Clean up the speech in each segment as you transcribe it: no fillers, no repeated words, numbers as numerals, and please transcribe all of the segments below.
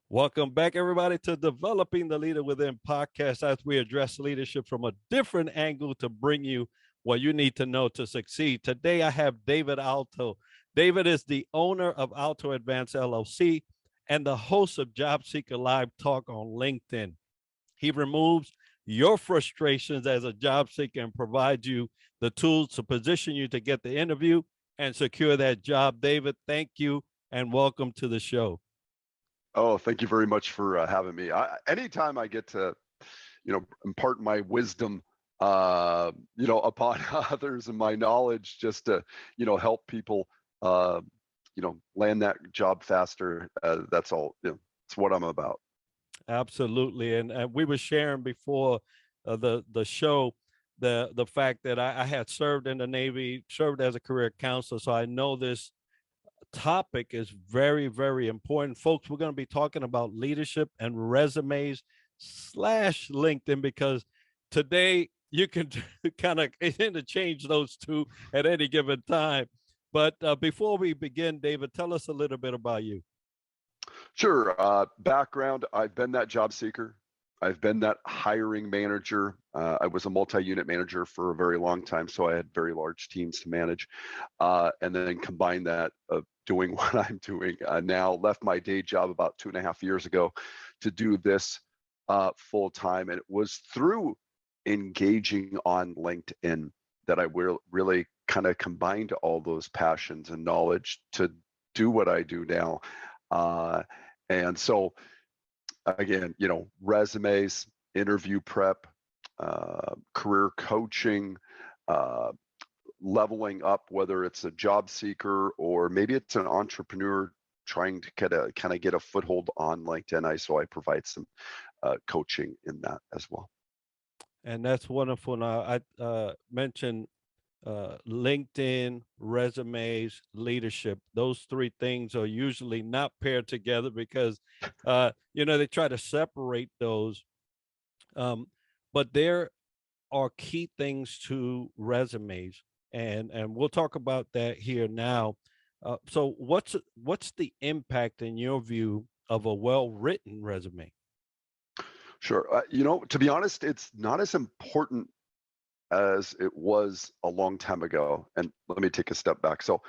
Welcome back, everybody, to Developing the Leader Within podcast, as we address leadership from a different angle to bring you what you need to know to succeed. Today, I have David Alto. David is the owner of Alto Advance LLC and the host of Job Seeker Live Talk on LinkedIn. He removes your frustrations as a job seeker and provides you the tools to position you to get the interview and secure that job. David, thank you and welcome to the show. Oh, thank you very much for having me. Anytime I get to, impart my wisdom, upon others and my knowledge, just to, help people, land that job faster. That's all. It's what I'm about. Absolutely, and we were sharing before the show the fact that I had served in the Navy, served as a career counselor, so I know this topic is very, very important. Folks, we're going to be talking about leadership and resumes / LinkedIn, because today you can kind of interchange those two at any given time. But before we begin, David, tell us a little bit about you. Sure. Background, I've been that job seeker. I've been that hiring manager. I was a multi-unit manager for a very long time, so I had very large teams to manage. And then combine that of doing what I'm doing now. Left my day job about 2.5 years ago to do this full time. And it was through engaging on LinkedIn that I really kind of combined all those passions and knowledge to do what I do now. And so, again, resumes, interview prep, career coaching, leveling up, whether it's a job seeker or maybe it's an entrepreneur trying to kind of get a foothold on LinkedIn. So I provide some coaching in that as well. And that's wonderful. Now, I mentioned LinkedIn, resumes, leadership. Those three things are usually not paired together because, they try to separate those. But there are key things to resumes, and we'll talk about that here now. So what's the impact in your view of a well-written resume? Sure. To be honest, it's not as important as it was a long time ago. And let me take a step back. So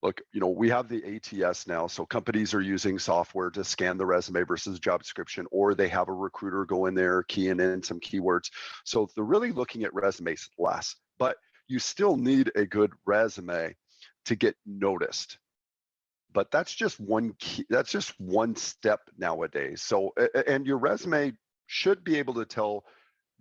look, we have the ATS now. So companies are using software to scan the resume versus job description, or they have a recruiter go in there, keying in some keywords. So they're really looking at resumes less, but you still need a good resume to get noticed. But that's just one step nowadays. So, and your resume should be able to tell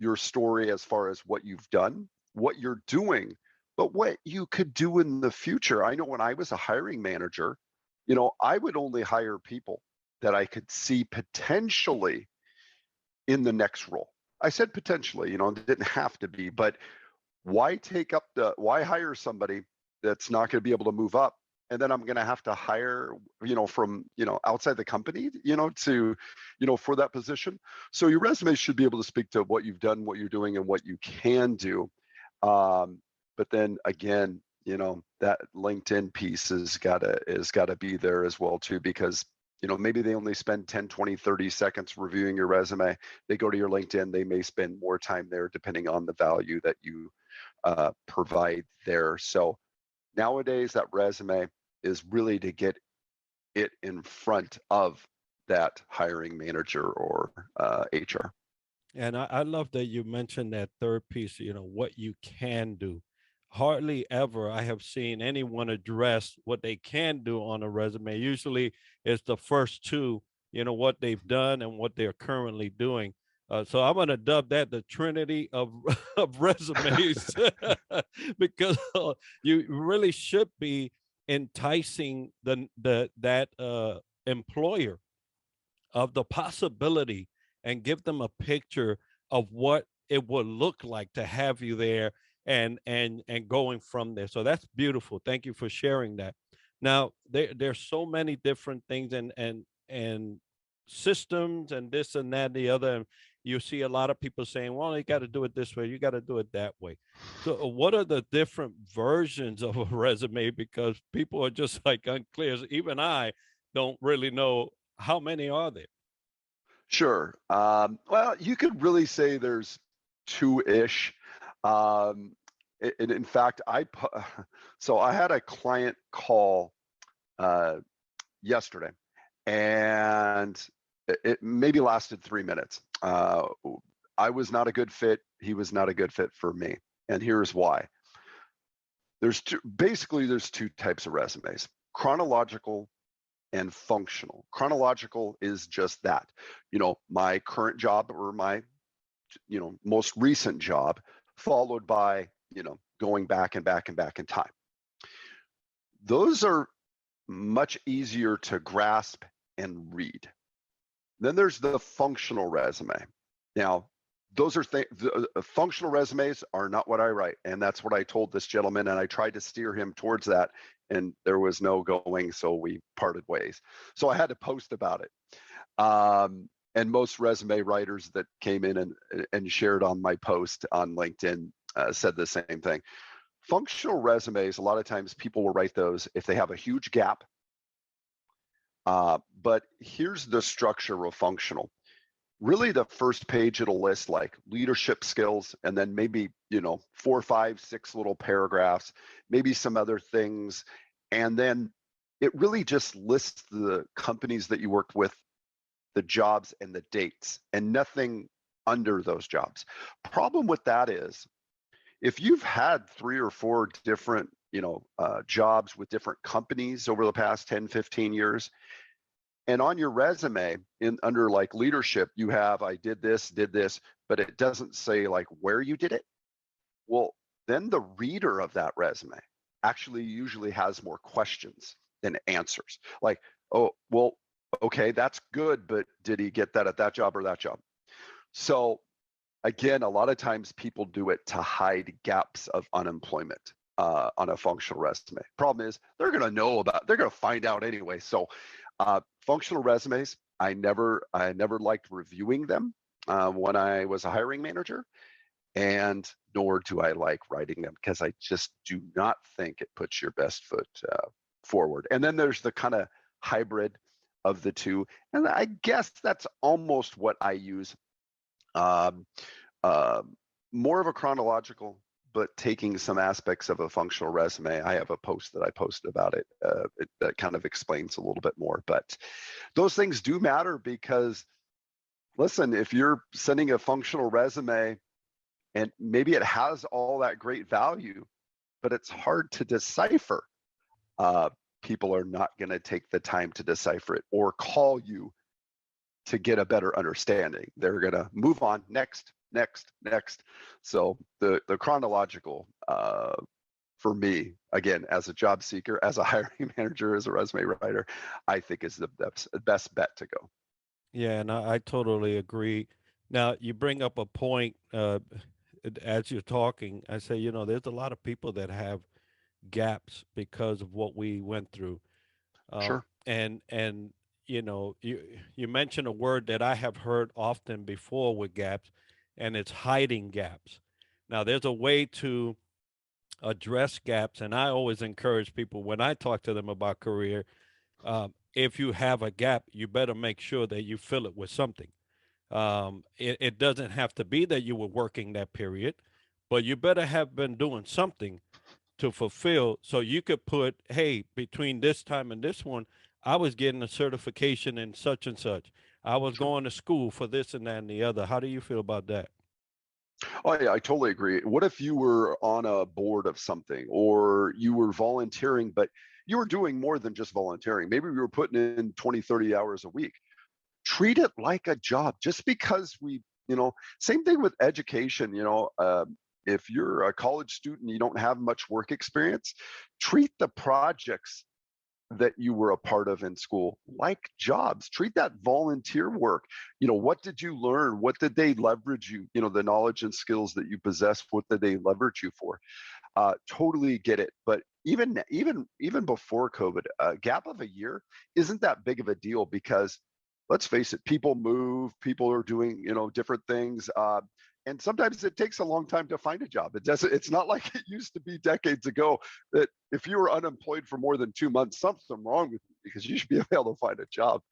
your story as far as what you've done, what you're doing, but what you could do in the future. I know when I was a hiring manager, I would only hire people that I could see potentially in the next role. I said potentially, it didn't have to be, but why hire somebody that's not going to be able to move up? And then I'm going to have to hire, from, outside the company, for that position. So your resume should be able to speak to what you've done, what you're doing, and what you can do. But then again, that LinkedIn piece is gotta be there as well too, because, maybe they only spend 10, 20, 30 seconds reviewing your resume. They go to your LinkedIn, they may spend more time there depending on the value that you provide there. So nowadays, that resume is really to get it in front of that hiring manager or HR. And I love that you mentioned that third piece, what you can do. Hardly ever I have seen anyone address what they can do on a resume. Usually it's the first two, what they've done and what they're currently doing. So I'm going to dub that the trinity of, of resumes because you really should be enticing that employer of the possibility and give them a picture of what it would look like to have you there and going from there. So that's beautiful. Thank you for sharing that. Now there's so many different things and systems and this and that and the other. you see a lot of people saying, well, you got to do it this way, you got to do it that way. So, what are the different versions of a resume? Because people are just like unclear. Even I don't really know how many are there. Sure. Well, you could really say there's two-ish. And in fact, so I had a client call uh, yesterday, and it maybe lasted 3 minutes. I was not a good fit. He was not a good fit for me, and here's why. There's two types of resumes: chronological and functional. Chronological is just that. My current job or my most recent job, followed by going back and back and back in time. Those are much easier to grasp and read. Then there's the functional resume. Now, those are the functional resumes are not what I write, and that's what I told this gentleman, and I tried to steer him towards that, and there was no going, so we parted ways. So I had to post about it. And most resume writers that came in and shared on my post on LinkedIn said the same thing. Functional resumes, a lot of times people will write those if they have a huge gap. But here's the structure of functional. Really, the first page it'll list like leadership skills, and then maybe 4, 5, 6 little paragraphs, maybe some other things, and then it really just lists the companies that you worked with, the jobs, and the dates, and nothing under those jobs. Problem with that is, if you've had 3 or 4 different jobs with different companies over the past 10, 15 years, and on your resume under like leadership, you have, I did this, but it doesn't say like where you did it. Well, then the reader of that resume actually usually has more questions than answers. Like, oh, well, okay, that's good, but did he get that at that job or that job? So again, a lot of times people do it to hide gaps of unemployment on a functional resume. Problem is, they're going to find out anyway. So functional resumes, I never liked reviewing them when I was a hiring manager, and nor do I like writing them, because I just do not think it puts your best foot forward. And then there's the kind of hybrid of the two, and I guess that's almost what I use. Um, uh, More of a chronological, but taking some aspects of a functional resume. I have a post that I posted about it, that kind of explains a little bit more. But those things do matter, because listen, if you're sending a functional resume and maybe it has all that great value, but it's hard to decipher, uh, people are not going to take the time to decipher it or call you to get a better understanding. They're going to move on, next, next, next. So the chronological, for me, again, as a job seeker, as a hiring manager, as a resume writer, I think is the best bet to go. Yeah, and I totally agree. Now, you bring up a point as you're talking. I say, there's a lot of people that have gaps because of what we went through. Sure. And you mentioned a word that I have heard often before with gaps, and it's hiding gaps. Now, there's a way to address gaps, and I always encourage people when I talk to them about career. If you have a gap, you better make sure that you fill it with something. It doesn't have to be that you were working that period, but you better have been doing something to fulfill, so you could put, hey, between this time and this one, I was getting a certification in such and such. I was Sure. going to school for this and that and the other. How do you feel about that? Oh yeah, I totally agree. What if you were on a board of something, or you were volunteering, but you were doing more than just volunteering? Maybe you were putting in 20, 30 hours a week. Treat it like a job. Just because same thing with education. If you're a college student, you don't have much work experience, treat the projects that you were a part of in school like jobs. Treat that volunteer work. What did you learn? What did they leverage you? The knowledge and skills that you possess, what did they leverage you for? Totally get it. But even before COVID, a gap of a year isn't that big of a deal, because let's face it, people move, people are doing, different things. And sometimes it takes a long time to find a job. It's not like it used to be decades ago that if you were unemployed for more than 2 months, something wrong with you because you should be able to find a job.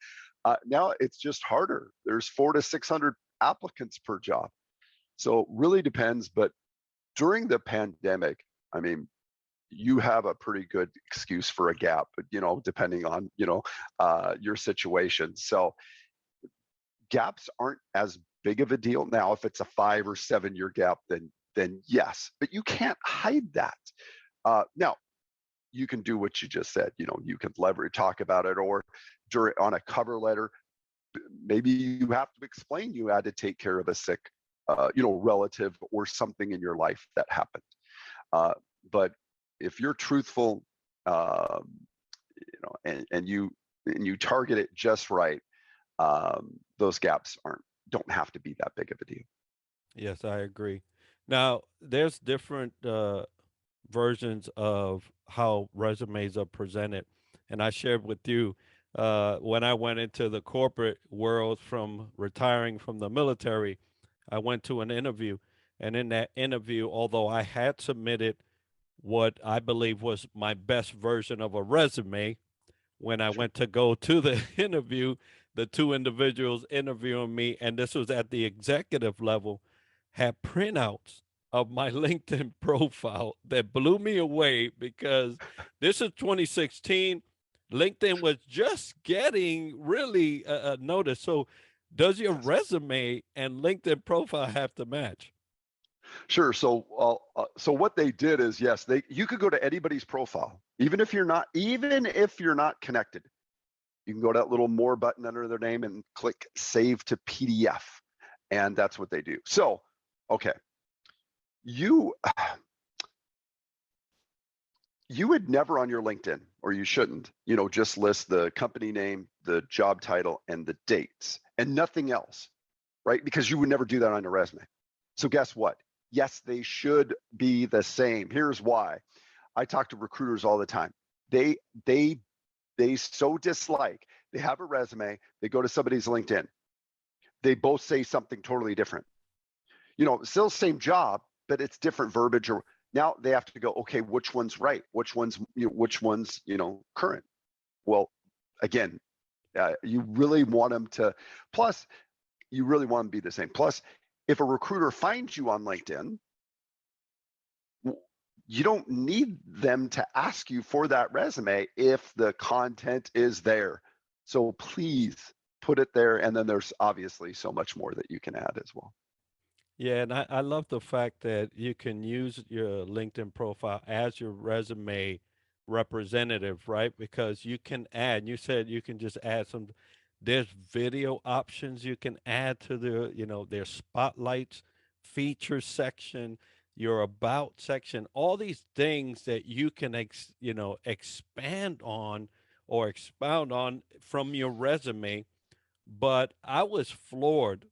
Now it's just harder. There's 400 to 600 applicants per job. So it really depends. But during the pandemic, I mean, you have a pretty good excuse for a gap, depending on, your situation. So gaps aren't as big of a deal. Now, if it's a 5 or 7 year gap, then yes, but you can't hide that. Now, you can do what you just said. You can talk about it, or on a cover letter, maybe you have to explain you had to take care of a sick, relative or something in your life that happened. But if you're truthful, and you target it just right, those gaps don't have to be that big of a deal. Yes, I agree. Now, there's different versions of how resumes are presented. And I shared with you when I went into the corporate world from retiring from the military, I went to an interview. And in that interview, although I had submitted what I believe was my best version of a resume, when I Sure. went to go to the interview, the two individuals interviewing me, and this was at the executive level, had printouts of my LinkedIn profile that blew me away because this is 2016. LinkedIn was just getting really noticed. So, does your Yes. resume and LinkedIn profile have to match? Sure. So what they did is, yes, you could go to anybody's profile, even if you're not connected. You can go to that little more button under their name and click save to PDF, and that's what they do. So, okay, you you would never on your LinkedIn, or you shouldn't, just list the company name, the job title, and the dates, and nothing else, right? Because you would never do that on your resume. So guess what? Yes, they should be the same. Here's why. I talk to recruiters all the time. They they they so dislike. They have a resume. They go to somebody's LinkedIn. They both say something totally different. Still same job, but it's different verbiage. Or now they have to go, okay, which one's right? Which one's current? Well, again, you really want them to. Plus, you really want them to be the same. Plus, if a recruiter finds you on LinkedIn, you don't need them to ask you for that resume if the content is there. So please put it there. And then there's obviously so much more that you can add as well. Yeah, and I love the fact that you can use your LinkedIn profile as your resume representative, right? Because you can add, you said you can just add some, there's video options you can add to their spotlights, feature section, your about section, all these things that you can, expand on or expound on from your resume. But I was floored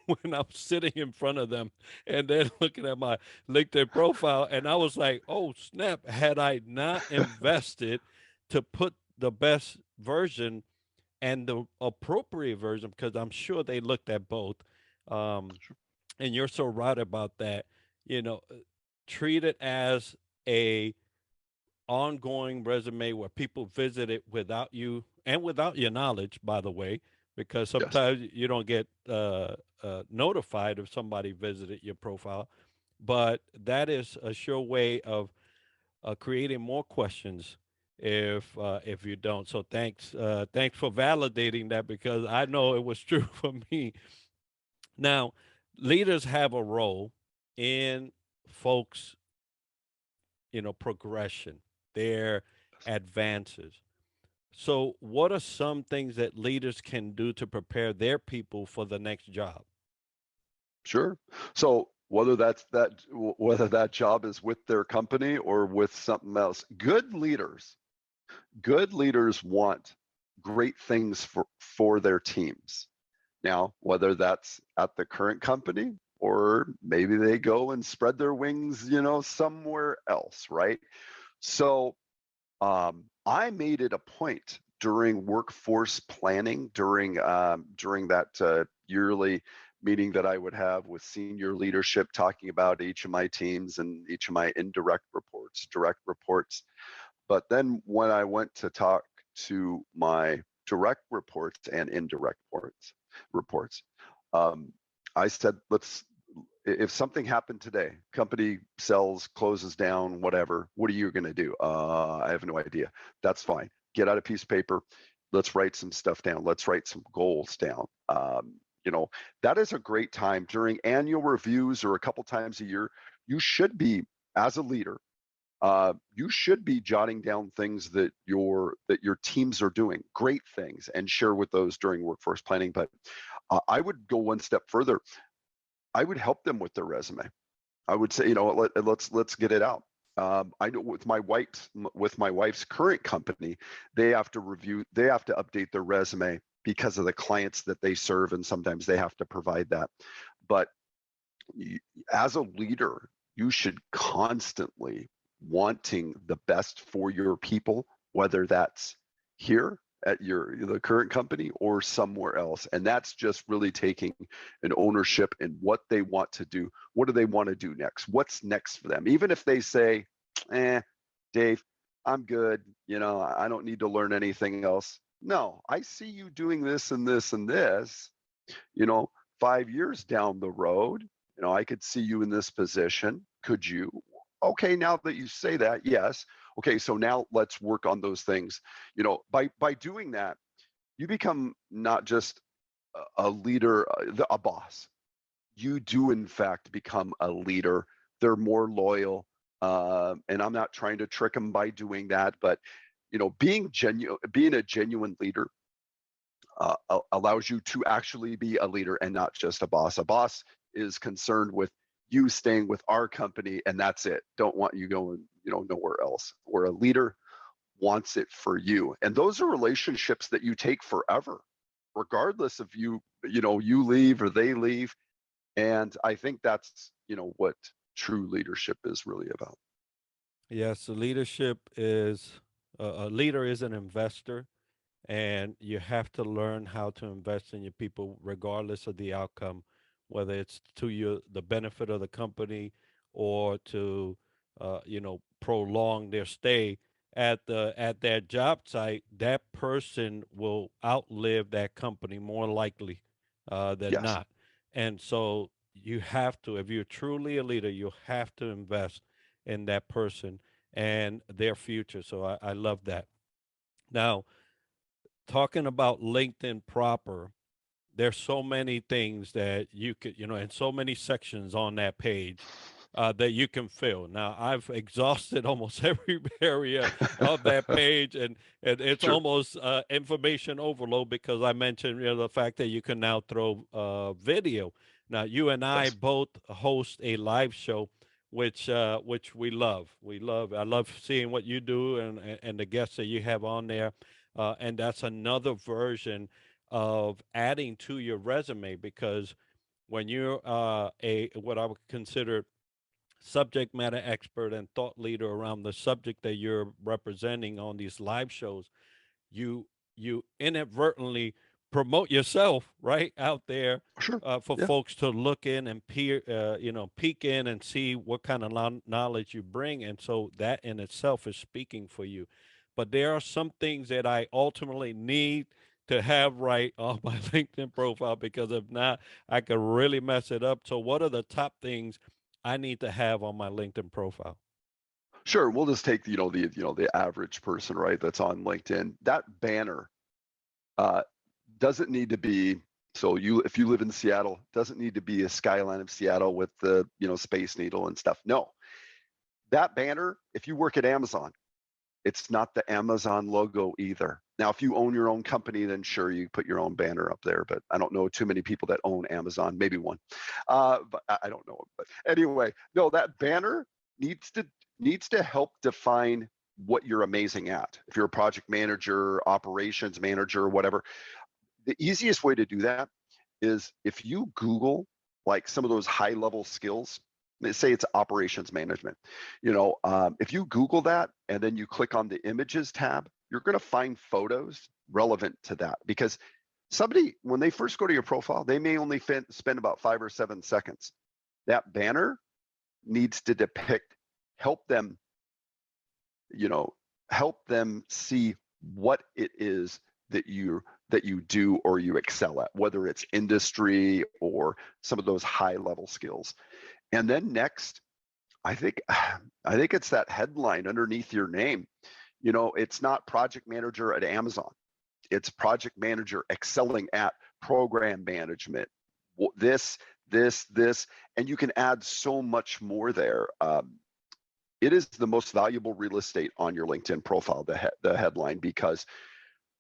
when I'm sitting in front of them and they're looking at my LinkedIn profile. And I was like, oh, snap. Had I not invested to put the best version and the appropriate version, because I'm sure they looked at both. Um, and you're so right about that. You know, uh, treat it as a ongoing resume where people visit it without you and without your knowledge, by the way, because Yes. sometimes you don't get notified if somebody visited your profile. But that is a sure way of creating more questions if you don't. So thanks for validating that because I know it was true for me. Now, leaders have a role in folks progression, their advances. So, what are some things that leaders can do to prepare their people for the next job? Sure. So whether that job is with their company or with something else, good leaders want great things for their teams. Now, whether that's at the current company or maybe they go and spread their wings, somewhere else, right? So I made it a point during workforce planning, during that yearly meeting that I would have with senior leadership, talking about each of my teams and each of my indirect reports, direct reports. But then when I went to talk to my direct reports and indirect reports, um, I said, if something happened today, company sells, closes down, whatever, what are you going to do? I have no idea. That's fine. Get out a piece of paper. Let's write some stuff down. Let's write some goals down. You know, that is a great time during annual reviews or a couple times a year. You should be, as a leader, you should be jotting down things that your teams are doing, great things, and share with those during workforce planning. But I would go one step further. I would help them with their resume. I would say, you know, let's get it out. I know with my wife's current company, they have to update their resume because of the clients that they serve, and sometimes they have to provide that. But as a leader, you should constantly wanting the best for your people, whether that's here at the current company or somewhere else. And that's just really taking an ownership in what they want to do. What do they want to do next? What's next for them? Even if they say, Dave, I'm good, you know, I don't need to learn anything else. No, I see you doing this and this and this, you know, 5 years down the road, you know, I could see you in this position. Could you? Okay, now that you say that, yes. Okay, so now let's work on those things. You know, by doing that, you become not just a leader, a boss. You do in fact become a leader. They're more loyal, and I'm not trying to trick them by doing that, but you know, being a genuine leader allows you to actually be a leader and not just a boss. A boss is concerned with you staying with our company and that's it. Don't want you going, you know, nowhere else. Where a leader wants it for you. And those are relationships that you take forever, regardless of you know, you leave or they leave. And I think that's, you know, what true leadership is really about. Yes, the leadership is a leader is an investor, and you have to learn how to invest in your people regardless of the outcome, whether it's to your the benefit of the company or to prolong their stay at that job site. That person will outlive that company more likely than Yes. not. And so you have to, if you're truly a leader, you have to invest in that person and their future. So I love that. Now, talking about LinkedIn proper, there's so many things that you could, and so many sections on that page that you can fill. Now, I've exhausted almost every area of that page, and it's Sure. almost information overload because I mentioned, the fact that you can now throw video. Now, you and I Yes. both host a live show, which we love. We love. I love seeing what you do and the guests that you have on there, and that's another version of adding to your resume because when you're a what I would consider subject matter expert and thought leader around the subject that you're representing on these live shows, you you inadvertently promote yourself right out there Sure. for Yeah. folks to look in and peek in and see what kind of knowledge you bring, and so that in itself is speaking for you. But there are some things that I ultimately need to have right on my LinkedIn profile because if not, I could really mess it up. So, what are the top things I need to have on my LinkedIn profile? Sure. We'll just take the average person, right? That's on LinkedIn. That banner uh, doesn't need to be, so if you live in Seattle, doesn't need to be a skyline of Seattle with the Space Needle and stuff. No, that banner, if you work at Amazon, it's not the Amazon logo either. Now, if you own your own company, then sure, you put your own banner up there. But I don't know too many people that own Amazon. Maybe one, but I don't know. But anyway, no, that banner needs to needs to help define what you're amazing at. If you're a project manager, operations manager, whatever, the easiest way to do that is if you Google like some of those high level skills. Let's say it's operations management. If you Google that and then you click on the images tab, you're going to find photos relevant to that, because somebody, when they first go to your profile, they may only spend about 5 or 7 seconds. That banner needs to depict, help them, you know, help them see what it is that you do or you excel at, whether it's industry or some of those high level skills. And then next, I think I think it's that headline underneath your name. It's not project manager at Amazon. It's project manager excelling at program management. This, this, and you can add so much more there. It is the most valuable real estate on your LinkedIn profile, the headline, because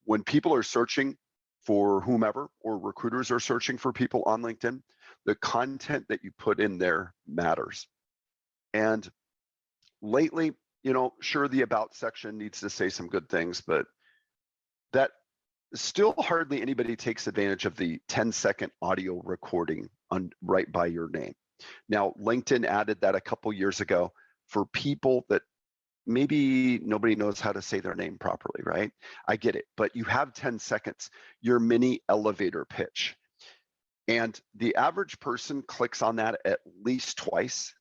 when people are searching for whomever, or recruiters are searching for people on LinkedIn, the content that you put in there matters. And lately, sure, the about section needs to say some good things, but that still hardly anybody takes advantage of the 10-second audio recording right by your name. Now, LinkedIn added that a couple years ago for people that maybe nobody knows how to say their name properly, right? I get it, but you have 10 seconds, your mini elevator pitch. And the average person clicks on that at least twice.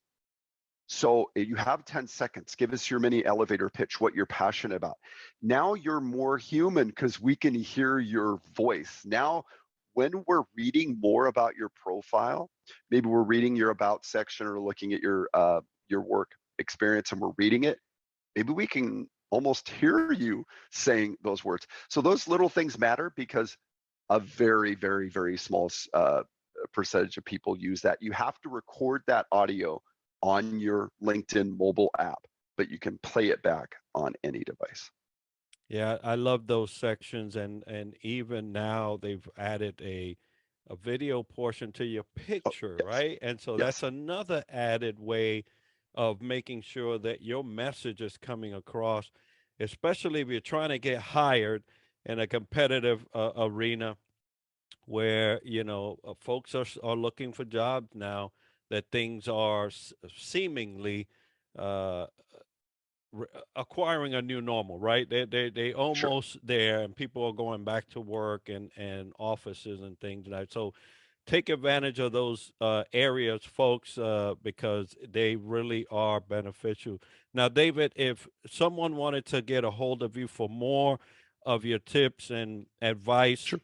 So you have 10 seconds. Give us your mini elevator pitch, what you're passionate about. Now you're more human because we can hear your voice. Now, when we're reading more about your profile, maybe we're reading your about section or looking at your work experience and we're reading it, maybe we can almost hear you saying those words. So those little things matter because a very, very, very small percentage of people use that. You have to record that audio on your LinkedIn mobile app, but you can play it back on any device. Yeah, I love those sections, and even now they've added a video portion to your Oh, picture, yes, right? And so that's yes, another added way of making sure that your message is coming across, especially if you're trying to get hired in a competitive arena where folks are looking for jobs now, that things are seemingly uh, acquiring a new normal, right? They sure, almost there, and people are going back to work and offices and things like that. So take advantage of those areas, folks, because they really are beneficial. Now, David, if someone wanted to get a hold of you for more of your tips and advice, sure.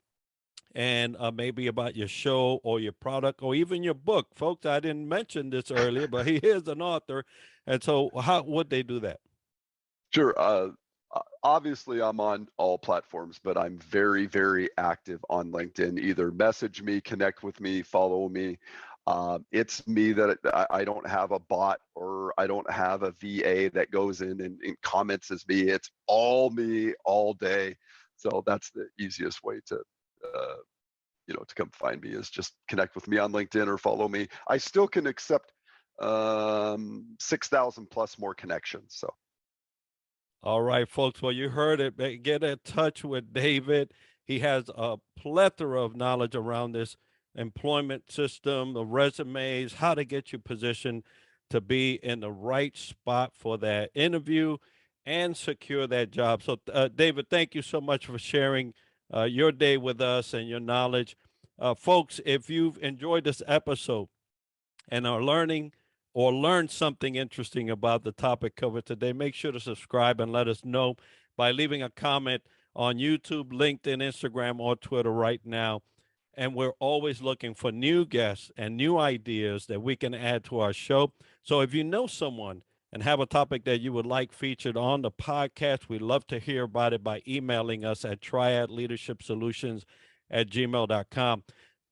and maybe about your show or your product or even your book, folks, I didn't mention this earlier, but he is an author, and so how would they do that? Sure. Obviously, I'm on all platforms, but I'm very, very active on LinkedIn. Either message me, connect with me, follow me. It's me that I don't have a bot or I don't have a VA that goes in and comments as me. It's all me all day. So that's the easiest way uh, to come find me, is just connect with me on LinkedIn or follow me. I still can accept 6,000 plus more connections. So. All right, folks. Well, you heard it. Get in touch with David. He has a plethora of knowledge around this employment system, the resumes, how to get you positioned to be in the right spot for that interview and secure that job. So, David, thank you so much for sharing your day with us and your knowledge. Folks, if you've enjoyed this episode and are learning or learned something interesting about the topic covered today, make sure to subscribe and let us know by leaving a comment on YouTube, LinkedIn, Instagram, or Twitter right now. And we're always looking for new guests and new ideas that we can add to our show. So if you know someone and have a topic that you would like featured on the podcast, we'd love to hear about it by emailing us at triadleadershipsolutions@gmail.com.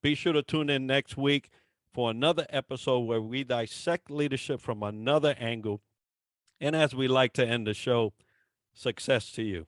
Be sure to tune in next week for another episode where we dissect leadership from another angle. And as we like to end the show, success to you.